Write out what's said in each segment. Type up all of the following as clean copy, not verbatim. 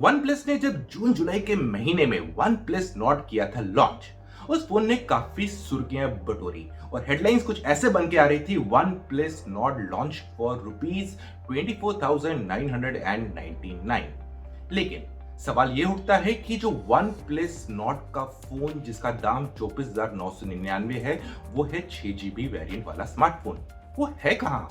One plus ने जब जून जुलाई के महीने में वन प्लस नॉट किया था लॉन्च, उस फोन ने काफी सुर्खियां बटोरी और हेडलाइंस कुछ ऐसे बन के आ रही थी, one plus not launch for ₹24,999। लेकिन सवाल ये उठता है कि जो वन प्लस नॉट का फोन जिसका दाम 24,999 है, वो है 6GB वेरिएंट वाला स्मार्टफोन, वो है कहां?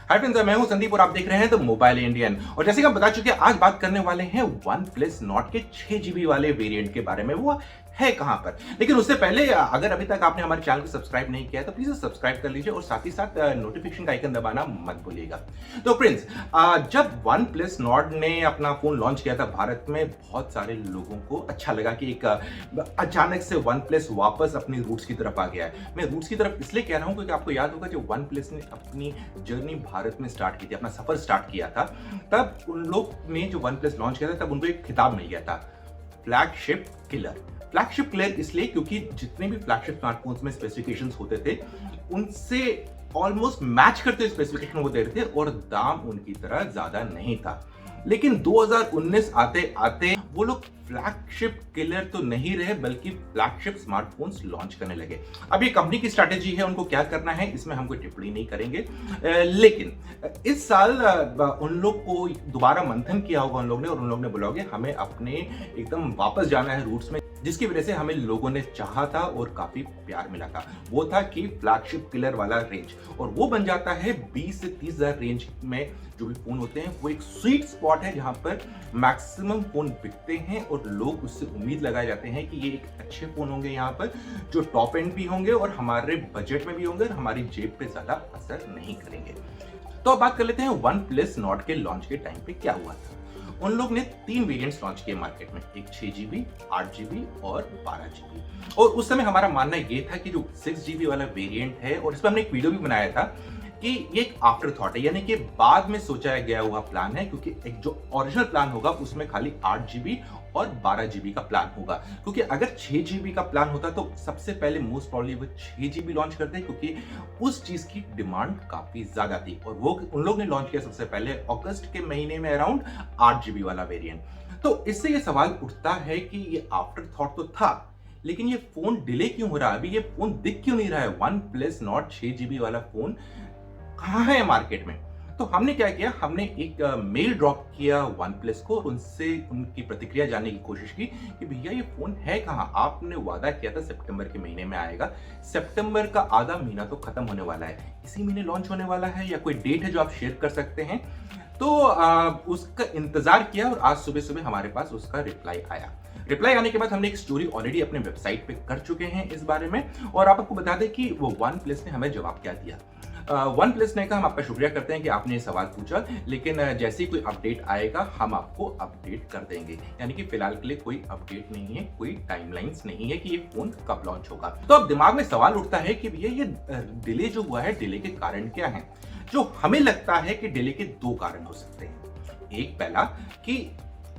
हाय फ्रेंड्स, मैं हूं संदीप और आप देख रहे हैं द मोबाइल इंडियन। और जैसे कि हम बता चुके हैं, आज बात करने वाले हैं वन प्लस नॉट के 6GB वाले वेरिएंट के बारे में। वो है कहां पर? लेकिन उससे पहले अगर अभी तक आपने हमारे चैनल को सब्सक्राइब नहीं किया है तो प्लीज सब्सक्राइब कर लीजिए और साथ ही साथ नोटिफिकेशन का आइकन दबाना मत भूलिएगा। तो फ्रेंड्स, जब वन प्लस नॉट ने अपना फोन लॉन्च किया था भारत में, बहुत सारे लोगों को अच्छा लगा कि एक अचानक से वन प्लस वापस अपनी रूट्स की तरफ आ गया है। मैं रूट्स की तरफ इसलिए कह रहा हूं क्योंकि आपको याद होगा जब वन प्लस ने अपनी जर्नी भारत में स्टार्ट की थी, अपना सफर स्टार्ट किया था, तब उन लोग ने जो वन प्लस लॉन्च किया था तब उनको एक खिताब मिल गया था, फ्लैगशिप किलर। फ्लैगशिप किलर इसलिए क्योंकि जितने भी फ्लैगशिप स्मार्टफोन्स में स्पेसिफिकेशंस होते थे, उनसे ऑलमोस्ट मैच करते स्पेसिफिकेशन वो दे रहे थे और दाम उनकी तरह ज्यादा नहीं था। लेकिन 2019 आते आते वो लोग फ्लैगशिप किलर तो नहीं रहे बल्कि फ्लैगशिप स्मार्टफोन्स लॉन्च करने लगे। अब ये कंपनी की स्ट्रैटेजी है, उनको क्या करना है इसमें हम कोई टिप्पणी नहीं करेंगे। लेकिन इस साल उन लोग को दोबारा मंथन किया होगा उन लोग ने, और उन लोग ने बोला होगा हमें अपने एकदम वापस जाना है रूट्स में, जिसकी वजह से हमें लोगों ने चाहा था और काफी प्यार मिला था। वो था कि फ्लैगशिप किलर वाला रेंज, और वो बन जाता है 20 से 30,000 रेंज में जो भी फोन होते हैं। वो एक स्वीट स्पॉट है जहां पर मैक्सिमम फोन बिकते हैं और लोग उससे उम्मीद लगाए जाते हैं कि ये एक अच्छे फोन होंगे यहाँ पर, जो टॉप एंड भी होंगे और हमारे बजट में भी होंगे और हमारी जेब पे ज्यादा असर नहीं करेंगे। तो अब बात कर लेते हैं वन प्लस नॉट के लॉन्च के टाइम पे क्या हुआ था। उन लोग ने 3 वेरिएंट्स लॉन्च किए मार्केट में, एक 6GB, 8GB और 12GB। और उस समय हमारा मानना ये था कि जो 6GB वाला वेरिएंट है, और इस पर हमने एक वीडियो भी बनाया था कि ये एक आफ्टर थॉट है, यानी कि बाद में सोचा गया हुआ प्लान है, क्योंकि एक जो ओरिजिनल प्लान होगा उसमें खाली 8GB और 12GB का प्लान होगा। क्योंकि अगर 6GB का प्लान होता तो सबसे पहले मोस्ट प्रॉब्ली वो 6GB लॉन्च करते, क्योंकि उस चीज की डिमांड काफी ज्यादा थी। और वो उन लोग ने लॉन्च किया सबसे पहले अगस्त के महीने में अराउंड 8GB वाला वेरिएंट। तो इससे ये सवाल उठता है कि ये आफ्टर थॉट तो था, लेकिन ये फोन डिले क्यों हो रहा है? अभी ये फोन दिख क्यों नहीं रहा है? वन प्लस नॉट 6GB वाला फोन कहां है मार्केट में? तो हमने क्या किया, हमने एक मेल ड्रॉप किया वन प्लस को और उनसे उनकी प्रतिक्रिया जानने की कोशिश की कि भैया ये फोन है कहां? आपने वादा किया था सितंबर के महीने में आएगा, सितंबर का आधा महीना तो खत्म होने वाला है, इसी महीने लॉन्च होने वाला है, या कोई डेट है जो आप शेयर कर सकते हैं? तो उसका इंतजार किया और आज सुबह सुबह हमारे पास उसका रिप्लाई आया। रिप्लाई आने के बाद हमने एक स्टोरी ऑलरेडी अपने वेबसाइट पे कर चुके हैं इस बारे में, और आपको बता दें कि वो वन प्लस ने हमें जवाब क्या दिया। वन प्लस ने कहा, हम आपका शुक्रिया करते हैं कि आपने ये सवाल पूछा, लेकिन जैसे ही कोई अपडेट आएगा हम आपको अपडेट कर देंगे। यानी कि फिलहाल के लिए कोई अपडेट नहीं है, कोई टाइमलाइंस नहीं है कि ये फोन कब लॉन्च होगा। तो अब दिमाग में सवाल उठता है कि भैया ये डिले जो हुआ है, डिले के कारण क्या है? जो हमें लगता है कि डिले के 2 कारण हो सकते हैं। एक पहला कि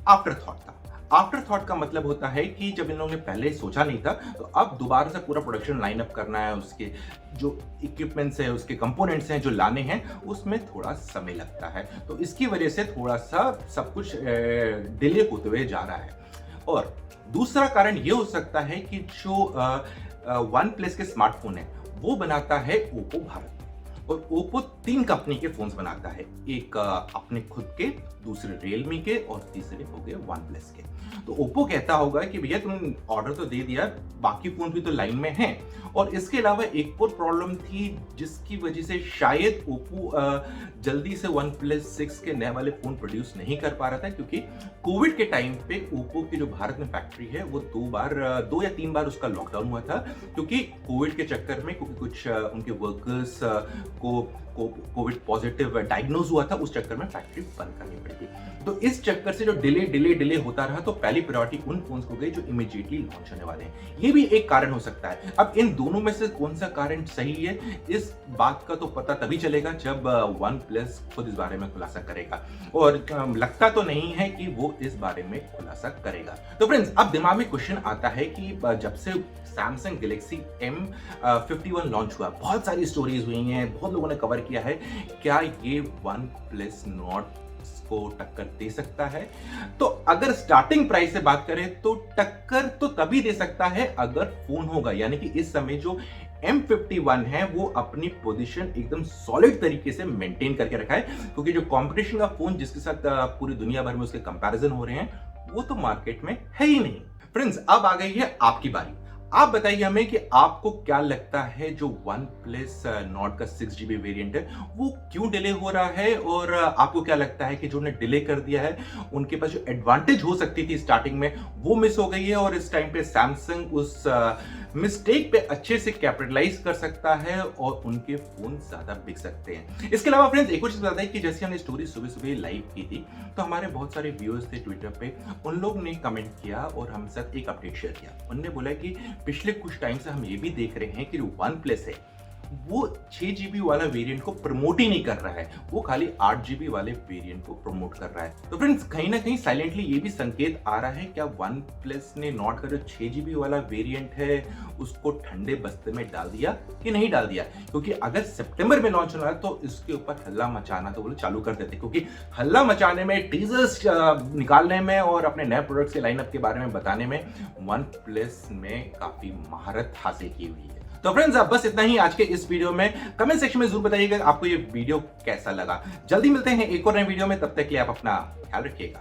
आफ्टर थॉट था। आफ्टर थॉट का मतलब होता है कि जब इन लोगों ने पहले सोचा नहीं था, तो अब दोबारा से पूरा प्रोडक्शन लाइनअप करना है, उसके जो इक्विपमेंट्स है, उसके कंपोनेंट्स हैं जो लाने हैं, उसमें थोड़ा समय लगता है। तो इसकी वजह से थोड़ा सा सब कुछ डिले होते हुए जा रहा है। और दूसरा कारण ये हो सकता है कि जो वन प्लस के स्मार्टफोन है वो बनाता है ओप्पो भारत में, और ओप्पो 3 कंपनी के फोन्स बनाता है, एक अपने खुद के, दूसरे रियलमी के और तीसरे हो गए वन प्लस के। तो ओप्पो कहता होगा कि भैया तुम ऑर्डर तो दे दिया, बाकी फोन भी तो लाइन में हैं। और इसके अलावा एक और प्रॉब्लम थी जिसकी वजह से शायद ओप्पो जल्दी से वन प्लस 6 के नए वाले फोन प्रोड्यूस नहीं कर पा रहा था, क्योंकि कोविड के टाइम पे ओप्पो की जो भारत में फैक्ट्री है वो 2 या 3 बार उसका लॉकडाउन हुआ था, क्योंकि कोविड के चक्कर में, क्योंकि कुछ उनके वर्कर्स को कोविड पॉजिटिव डायग्नोज हुआ था, उस चक्कर में फैक्ट्री बंद करनी पड़ी थी। तो इस चक्कर से जो डिले होता रहा, तो पहली प्रायोरिटी उन फोन्स को गई जो इमीडिएटली लॉन्च होने वाले हैं। ये भी एक कारण हो सकता है। अब इन दोनों में से कौन सा कारण सही है, इस बात का तो पता तभी चलेगा जब वन प्लस खुद इस बारे में खुलासा करेगा, और लगता तो नहीं है कि वो इस बारे में खुलासा करेगा। तो फ्रेंड्स, अब दिमाग में क्वेश्चन आता है कि जब से सैमसंग गैलेक्सी M51 लॉन्च हुआ, बहुत सारी स्टोरीज हुई हैं, बहुत लोगों ने कवर किया है, क्या ये वन प्लस नॉट को टक्कर दे सकता है? तो अगर स्टार्टिंग प्राइस से बात करें तो टक्कर तो तभी दे सकता है अगर फोन होगा, यानी कि इस समय जो M51 है वो अपनी पोजीशन एकदम सॉलिड तरीके से मेंटेन करके रखा है, क्योंकि जो कंपटीशन का फोन जिसके साथ पूरी दुनिया भर में उसके कंपैरिजन हो रहे हैं वो तो मार्केट में है ही नहीं। फ्रेंड्स, अब आ गई है आपकी बारी। आप बताइए हमें कि आपको क्या लगता है जो वन प्लस नॉट का 6GB वेरिएंट है वो क्यों डिले हो रहा है, और आपको क्या लगता है कि जो उन्हें डिले कर दिया है उनके पास जो एडवांटेज हो सकती थी स्टार्टिंग में वो मिस हो गई है, और इस टाइम पे सैमसंग उस मिस्टेक पे अच्छे से कैपिटलाइज कर सकता है और उनके फोन ज्यादा बिक सकते हैं। इसके अलावा फ्रेंड्स, एक और चीज बता दें कि जैसे हमने स्टोरी सुबह सुबह लाइव की थी, तो हमारे बहुत सारे व्यूअर्स थे ट्विटर पे, उन लोग ने कमेंट किया और हम साथ एक अपडेट शेयर किया। उन्होंने बोला कि पिछले कुछ टाइम से हम ये भी देख रहे हैं कि जो वन प्लस है वो 6GB वाला वेरिएंट को प्रमोट ही नहीं कर रहा है, वो खाली 8GB वाले वेरिएंट को प्रमोट कर रहा है। तो फ्रेंड्स, कहीं ना कहीं साइलेंटली ये भी संकेत आ रहा है क्या वन प्लस ने नॉट का जो 6GB वाला वेरिएंट है उसको ठंडे बस्ते में डाल दिया कि नहीं डाल दिया? क्योंकि अगर सितंबर में लॉन्च होना है तो इसके ऊपर हल्ला मचाना तो बोले चालू कर देते, क्योंकि हल्ला मचाने में, टीजर्स निकालने में और अपने नए प्रोडक्ट्स के लाइनअप के बारे में बताने में वन प्लस में काफी महारत हासिल की हुई है। तो फ्रेंड्स, अब बस इतना ही आज के इस वीडियो में। कमेंट सेक्शन में जरूर बताइएगा आपको ये वीडियो कैसा लगा। जल्दी मिलते हैं एक और नए वीडियो में, तब तक के लिए आप अपना ख्याल रखिएगा।